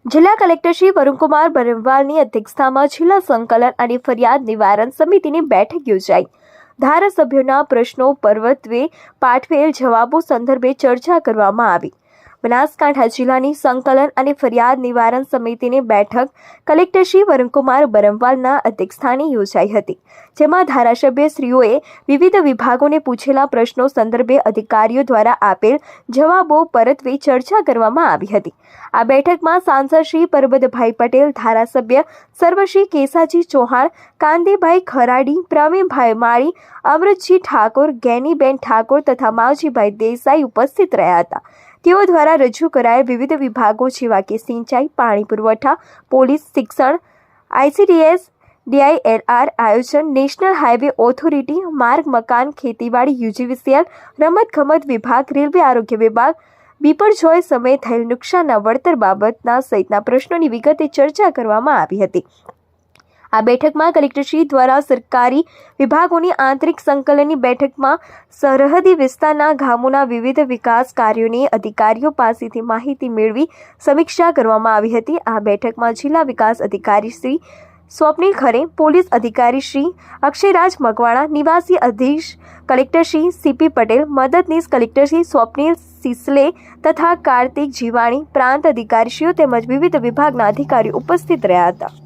જિલ્લા કલેક્ટર શ્રી વરુણકુમાર બરનવાલની અધ્યક્ષતામાં જિલ્લા સંકલન અને ફરિયાદ નિવારણ સમિતિની બેઠક યોજાઈ. ધારાસભ્યોના પ્રશ્નો પરત્વે પાઠવેલ જવાબો સંદર્ભે ચર્ચા કરવામાં આવી. બનાસકાંઠા જિલ્લાની સંકલન અને ફરિયાદ નિવારણ સમિતિની બેઠક કલેક્ટર શ્રી વરુણકુમાર બરનવાલના અધ્યક્ષસ્થાને યોજાઈ હતી, જેમાં ધારાસભ્યશ્રીઓએ વિવિધ વિભાગોને પૂછેલા પ્રશ્નો સંદર્ભે અધિકારીઓ દ્વારા આપેલ જવાબો પરત્વે ચર્ચા કરવામાં આવી હતી. આ બેઠકમાં સાંસદ શ્રી પરબતભાઈ પટેલ, ધારાસભ્ય સર્વશ્રી કેસાજી ચૌહાણ, કાંતિભાઈ ખરાડી, પ્રવીણભાઈ માળી, અમૃતજી ઠાકોર, ગેનીબેન ઠાકોર તથા માવજીભાઈ દેસાઈ ઉપસ્થિત રહ્યા હતા. તેઓ દ્વારા રજૂ કરાયેલ વિવિધ વિભાગો જેવા કે સિંચાઈ, પાણી પુરવઠા, પોલીસ, શિક્ષણ, ICDS, DILR, આયોજન, નેશનલ હાઈવે ઓથોરિટી, માર્ગ મકાન, ખેતીવાડી, UGVCL, રમતગમત વિભાગ, રેલવે આરોગ્ય વિભાગ, બીપરજોય સમયે થયેલ નુકસાનના વળતર બાબતના સહિતના પ્રશ્નોની વિગતે ચર્ચા કરવામાં આવી હતી. આ બેઠકમાં કલેક્ટરશ્રી દ્વારા સરકારી વિભાગોની આંતરિક સંકલનની બેઠકમાં સરહદી વિસ્તારના ગામોના વિવિધ વિકાસ કાર્યોની અધિકારીઓ પાસેથી માહિતી મેળવી સમીક્ષા કરવામાં આવી હતી. આ બેઠકમાં જિલ્લા વિકાસ અધિકારી શ્રી સ્વપ્નિલ ખરે, પોલીસ અધિકારી શ્રી અક્ષયરાજ મકવાણા, નિવાસી અધિક્ષક કલેક્ટર શ્રી CP પટેલ, મદદનીશ કલેક્ટર શ્રી સ્વપ્નિલ સિસલે તથા કાર્તિક જીવાણી, પ્રાંત અધિકારીશ્રીઓ તેમજ વિવિધ વિભાગના અધિકારીઓ ઉપસ્થિત રહ્યા હતા.